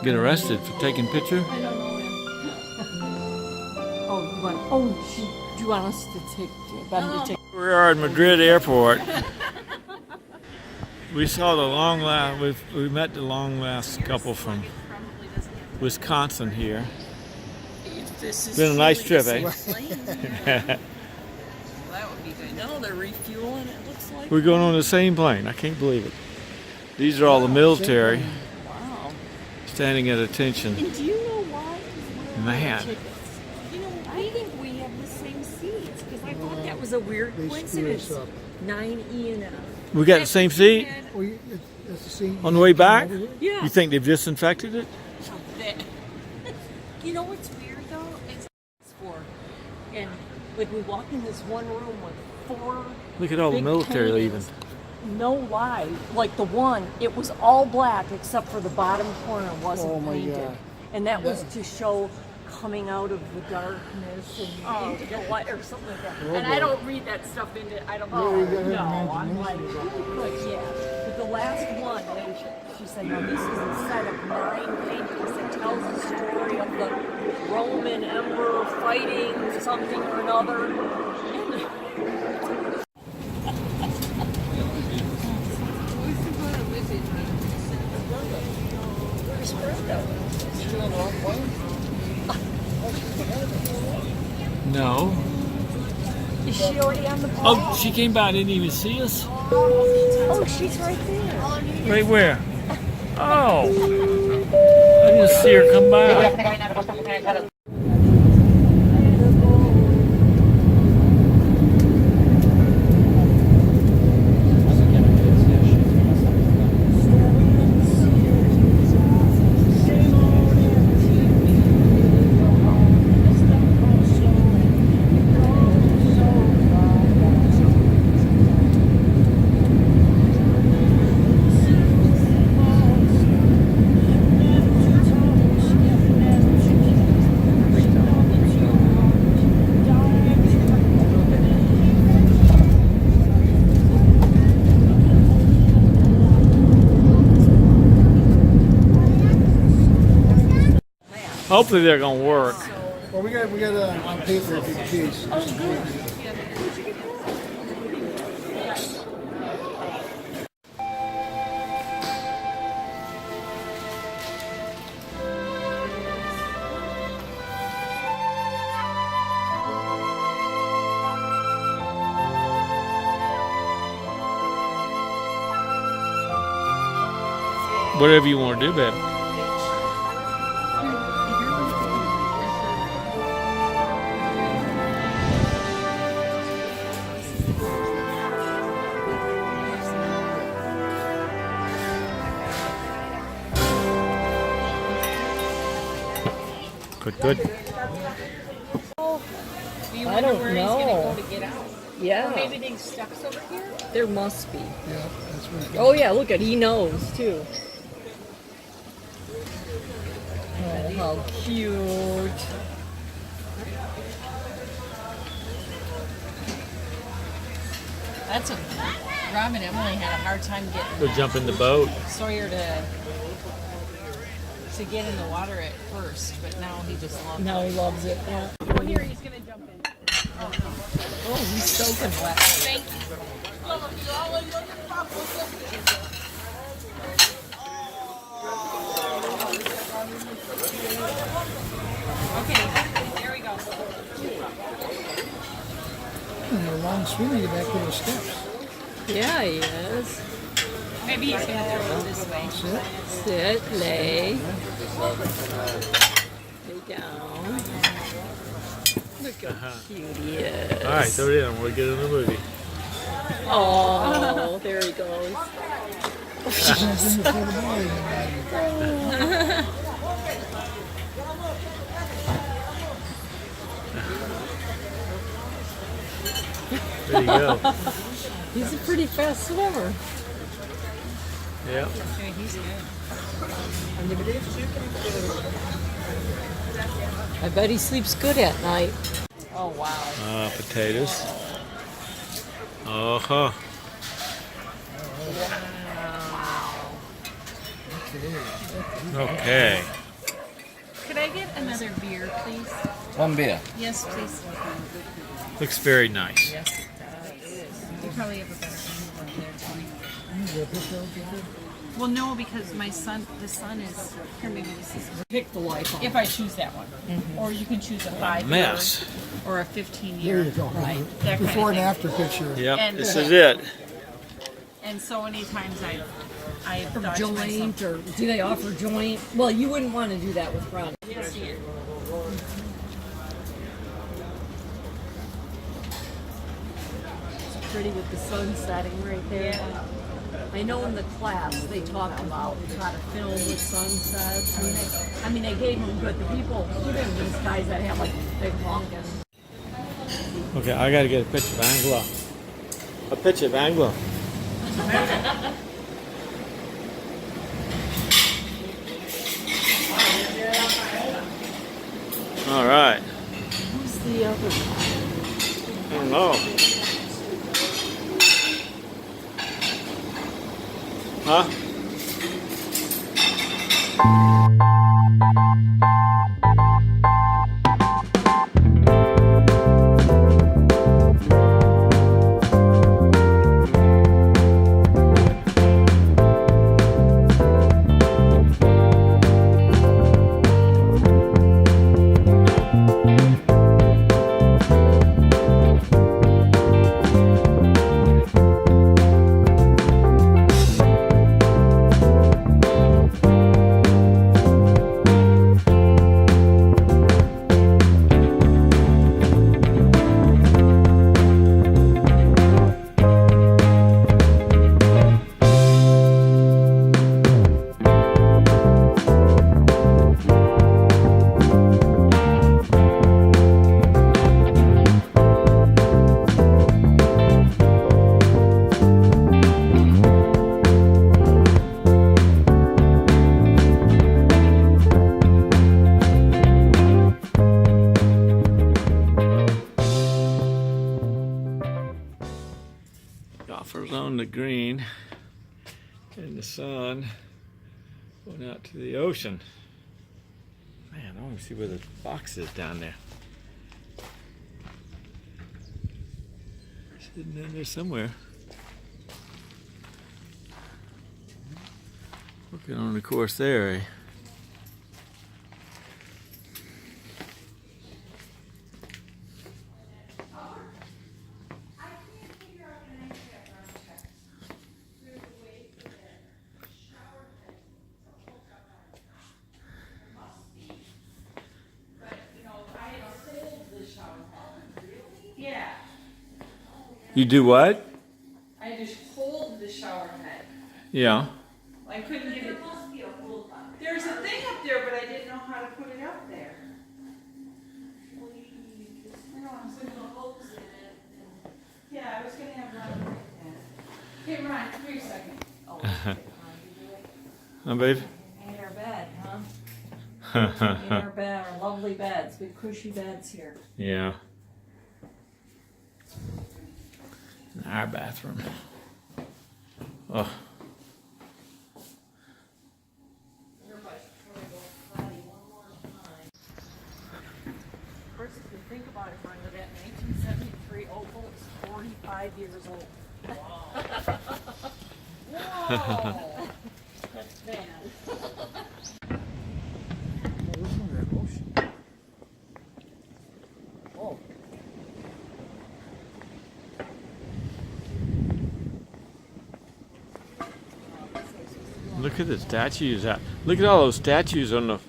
Get arrested for taking picture? I don't know him. Oh, do you want us to take them to take? We are at Madrid airport. We saw the we met the long last couple from Wisconsin here. This is Been a nice trip, eh? That would be good. No, they're refueling. It looks like. We're going on the same plane. I can't believe it. These are all the military Wow. standing at attention. And do you know why? Man. You know, I think we have the same seats because I thought that was a weird coincidence. 9E and F. We got the same seat That's the same. on the way back? Yeah. You think they've disinfected it? You know what's weird though? It's for, and like we walk in this one room with 4. Look at all the big military paintings. leaving. No lie, like the one, it was all black except for the bottom corner wasn't Oh my painted, God. and that was to show coming out of the darkness and into the light or something like that. And I don't read that stuff into. I don't know. No, I'm like, but yeah. But the last one, then she said, "No, this is a set of 9 paintings that tells the story of the Roman emperor fighting something or another." No. Is she already on the plane? Oh, she came by. Didn't even see us. Oh, she's right there. Right where? Oh. I didn't see her come by. Hopefully they're gonna work. Well, we got on paper if you choose. Whatever you want to do, baby. Good. I don't know. Yeah. Or maybe there's steps over here? There must be. Yeah, that's what Oh yeah, look at he knows too. Oh, how cute. That's a Rob and Emily had a hard time getting Go jump in the boat. Sawyer to get in the water at first, but now he just loves Now he loves it. Yeah. it. Here, he's gonna jump in. Oh, he's soaking wet. Thank you. Okay, there we go. a long swim to get back to the steps. Yeah, he is. Maybe he's gonna throw it this way. Sit, lay. Lay down. Look how cute he is. All right, throw it in. We'll get in the movie. Oh, there he goes. There you go. He's a pretty fast swimmer. Yep. Okay, he's good. I bet he sleeps good at night. Oh, wow. Potatoes. Uh-huh. Okay. Could I get another beer, please? One beer. Yes, please. Looks very nice. Yes, it does. You probably have a better angle up there, Tony. Well, no, because the sun is. Here, maybe this is. Pick the life on. If I choose that one, or you can choose a 5-year Mess. or a 15-year. There you go. Right. That Before and kind of after picture. Yep, And- this is it. thing. And so many times I've Or thought to myself, joint, or do they offer joint? Well, you wouldn't want to do that with Ron. yes, yeah. It's pretty with the sun setting right there. Yeah. I know in the class they talked about how to film with sunsets. I mean, they gave them good. The people, even these guys that have like big honking. Okay, I gotta get a picture of Anglo. A picture of Anglo. All right. Who's the other guy? I don't know. Huh? Golfers on the green in the sun, going out to the ocean. Man, I want to see where the box is down there. Sitting in there somewhere. Working on the course there, eh? Yeah. You do what? I just hold the shower head. Yeah. I couldn't get it. There's a thing up there, but I didn't know how to put it up there. I know, I was gonna put holes in it. Yeah, I was gonna have Ron like that. Hey, Ron, come here a second. Oh, Huh, babe? in our bed, huh? In our bed, our lovely beds, big cushy beds here. Yeah. In our bathroom. Oh. First, if you think about it, Brenda, that 1973 Opal is 45 years old. Whoa! That's bad. Oh, Look at the statues out. Look at all those statues on the.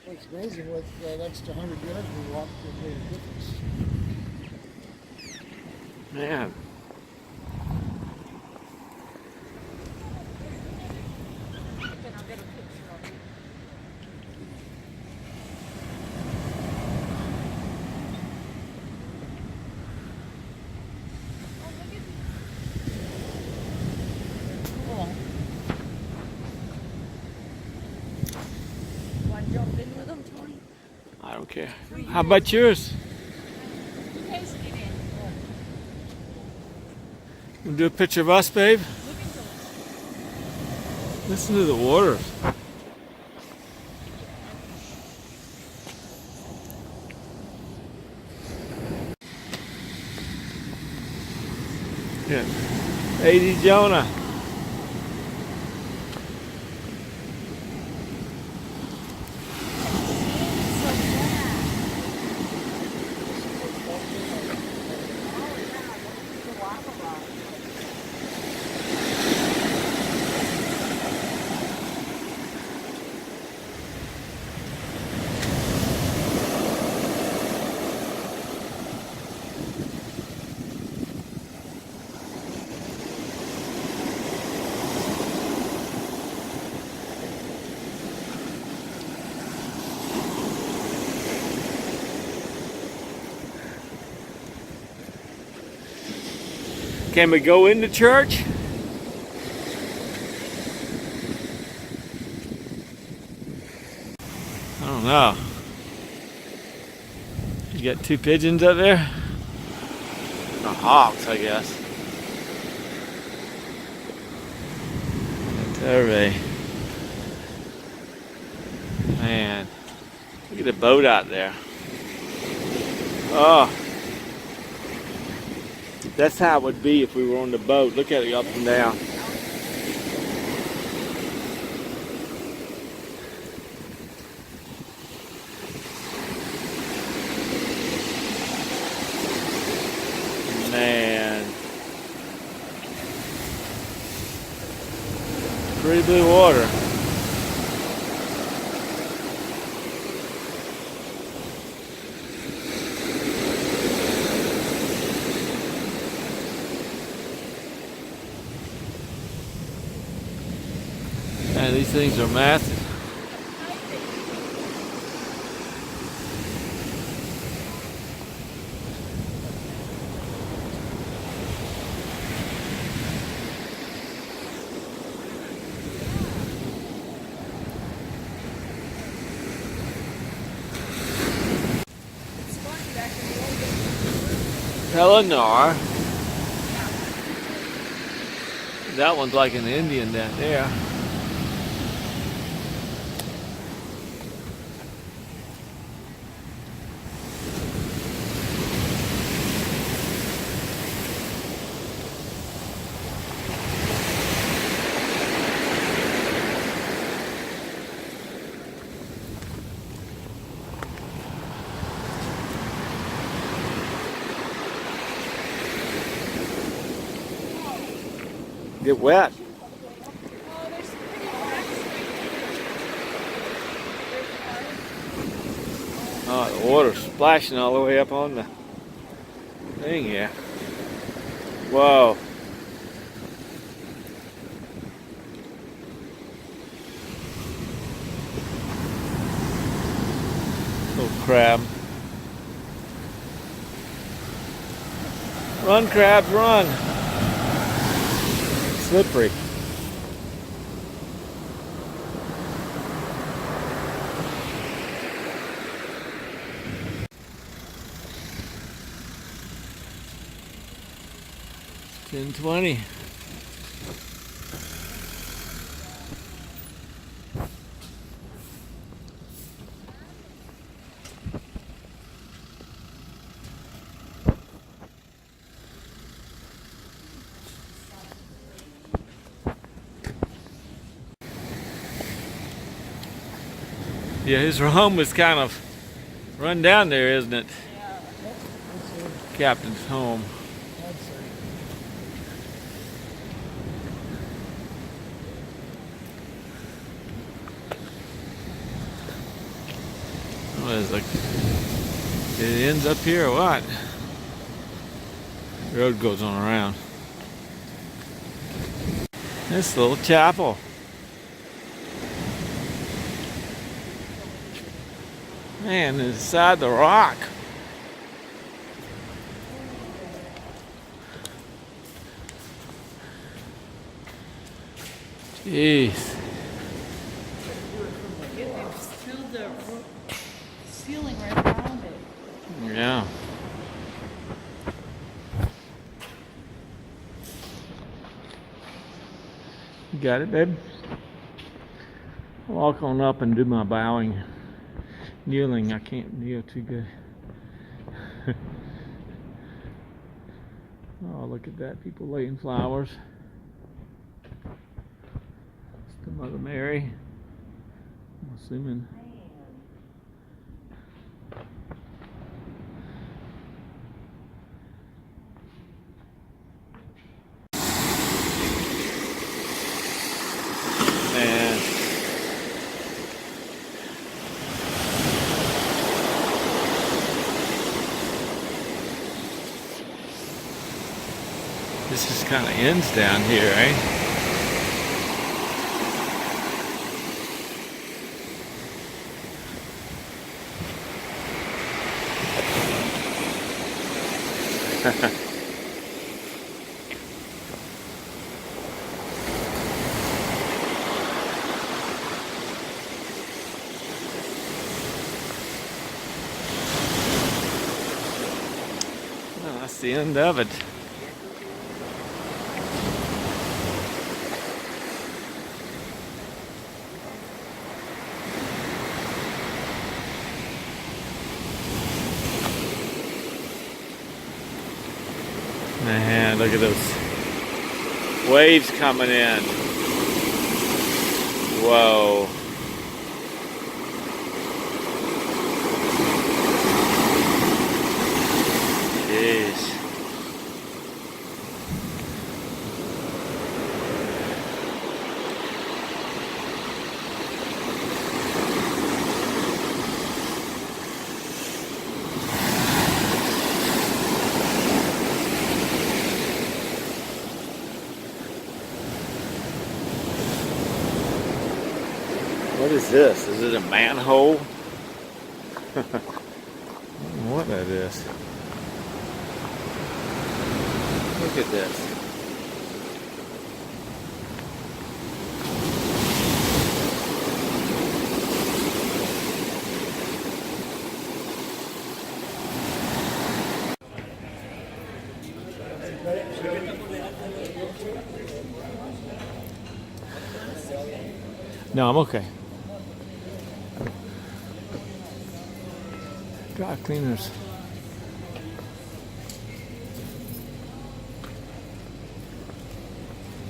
it's amazing with that extra 100 yards we walked that made a difference. Man. Then I'll get a picture of you. Want to jump in with them, Tony? I don't care. How about yours? You guys get in. We'll do a picture of us, babe? Look at those. Listen to the water. Yeah. 80 Jonah. Can we go into church? I don't know. You got two pigeons up there? Or hawks, I guess. Survey. Man, look at the boat out there. Oh. That's how it would be if we were on the boat. Look at it up and down. Man. Pretty blue water. Man, these things are massive. Eleanor. That one's like an Indian down there. Get wet. Oh, the water's splashing all the way up on the thing here. Whoa. Little crab. Run, crabs, run. Slippery. $10.20. Yeah, his home was kind of run down there, isn't it? Captain's home. What is it? It ends up here or what? The road goes on around. This little chapel. Man, inside the rock. Jeez. They've filled the ceiling right around it. Yeah. You got it, babe? walk on up and do my bowing. Kneeling, I can't kneel too good. Oh, look at that. People laying flowers. It's the Mother Mary. I'm assuming. Man. This is kind of ends down here, eh? Well, that's the end of it. Man, look at those waves coming in. Whoa. Jeez. What is this? Is it a manhole? I don't know what that is. Look at this. No, I'm okay. Dry cleaners.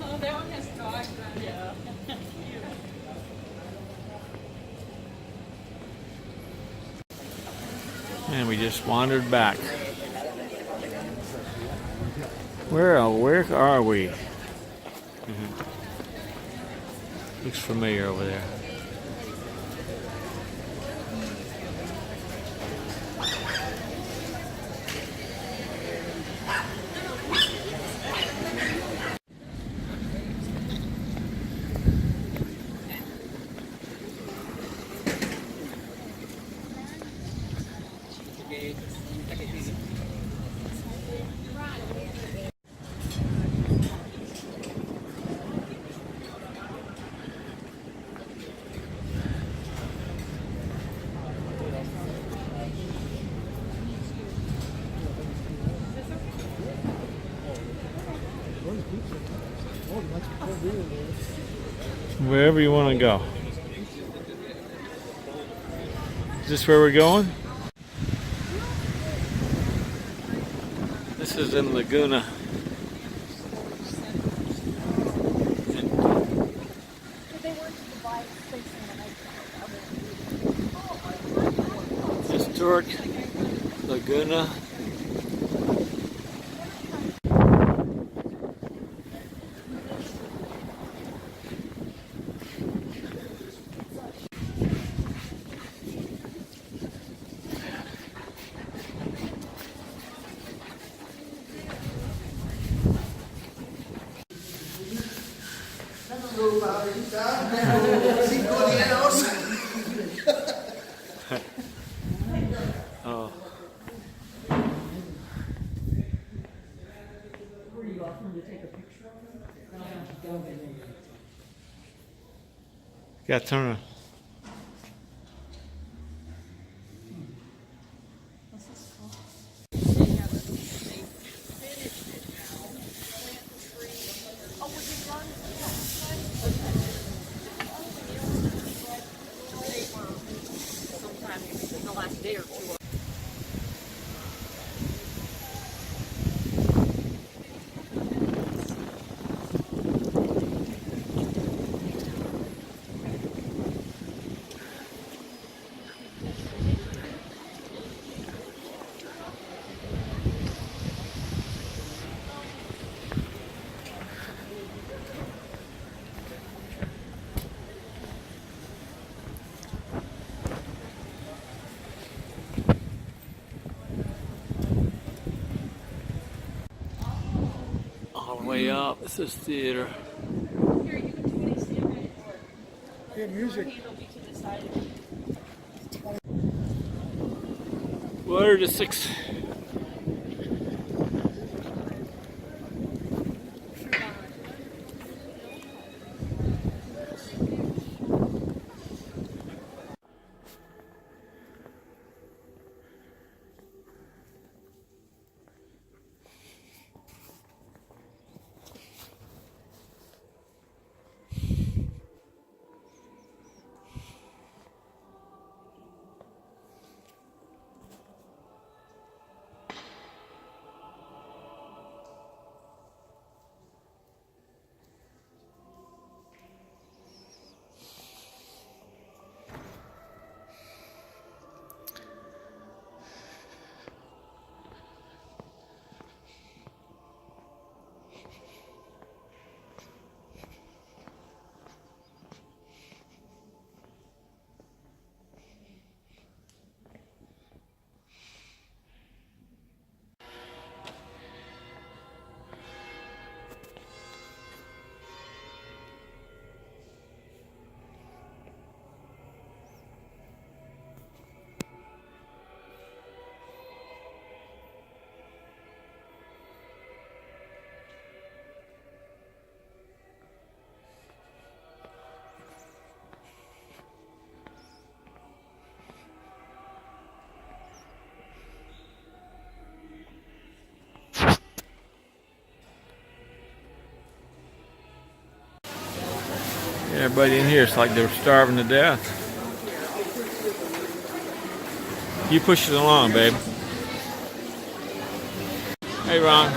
Oh, that one has dogs on it. Yeah. And we just wandered back. Where are we? Looks familiar over there. Wherever you want to go. Is this where we're going? This is in Laguna. Historic Laguna. Oh. Were you offering to take a picture of it? Got to turn around. way up. This is theater. Here, you can stand by the door. Yeah, music. It'll be to the side. Quarter to 6. Everybody in here, it's like they're starving to death. You push it along, babe. Hey, Ron.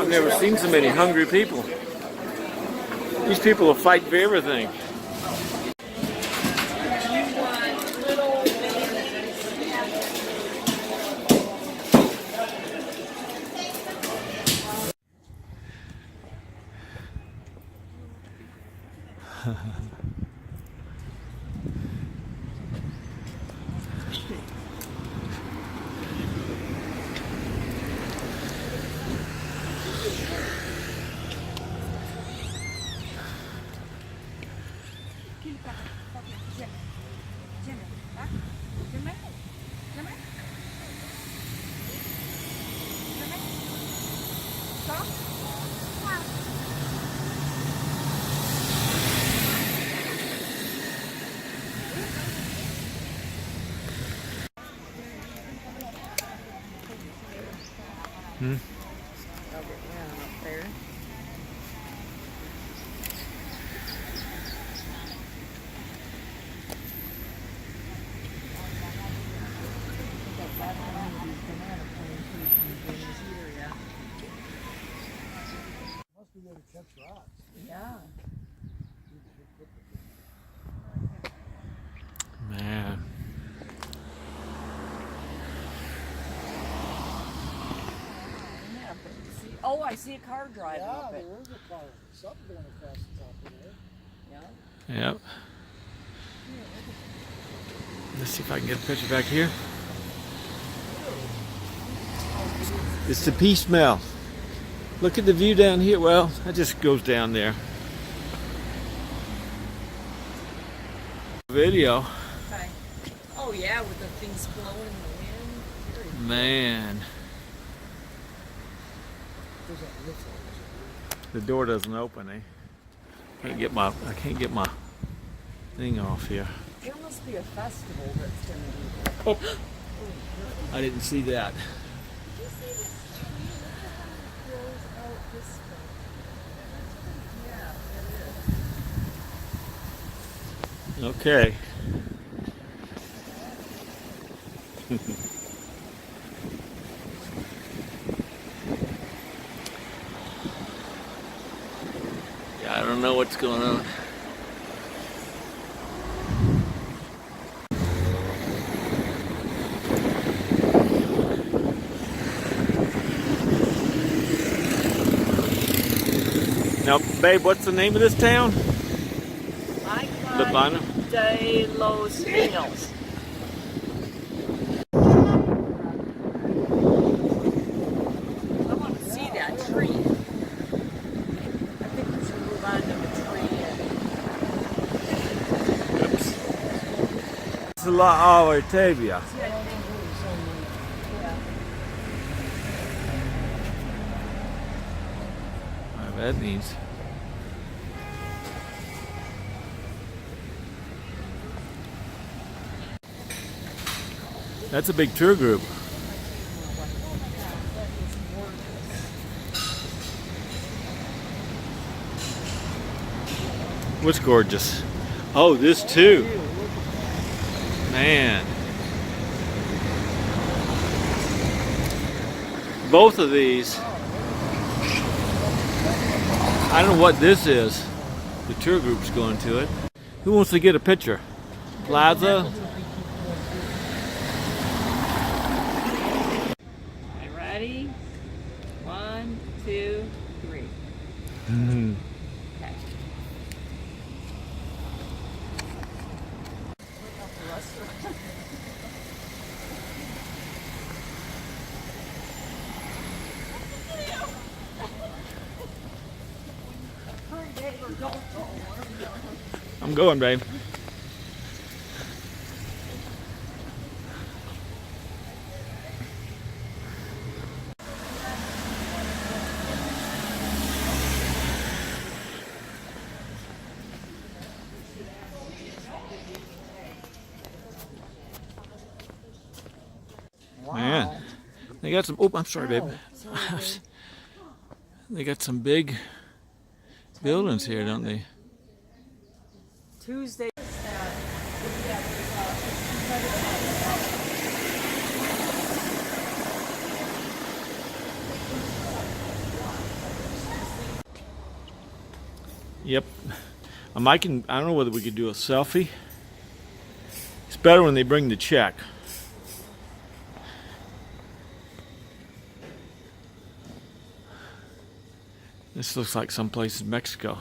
I've never seen so many hungry people. These people will fight for everything. Must be there to catch rocks. Yeah. Man. Oh, I see a car driving Yeah, up there it. is a car. Something going across the top of there. Yeah. Yep. Let's see if I can get a picture back here. It's the Peace Mill. Look at the view down here. Well, that just goes down there. Video. Okay. Oh yeah, with the things blowing in the wind. Man. There's that lift over The door doesn't open, eh? I can't get my thing off here. There must be a festival that's going to be there. Oh. I didn't see that. Did you see this tree that grows out this way? Yeah, it is. Okay. Yeah, I don't know what's going on. Now, babe, what's the name of this town? Labana? De los Pinos. a La Ortavia. Whatever that means. That's a big tour group. What's gorgeous? Oh, this too. Man. Both of these. I don't know what this is. The tour group's going to it. Who wants to get a picture? Plaza? Okay, ready? 1, 2, 3. Mm-hmm. Okay. I'm going, babe. Man, they got some. Oh, I'm sorry, babe. They got some big buildings here, don't they? Tuesday. Yep. I don't know whether we could do a selfie. It's better when they bring the check. This looks like someplace in Mexico.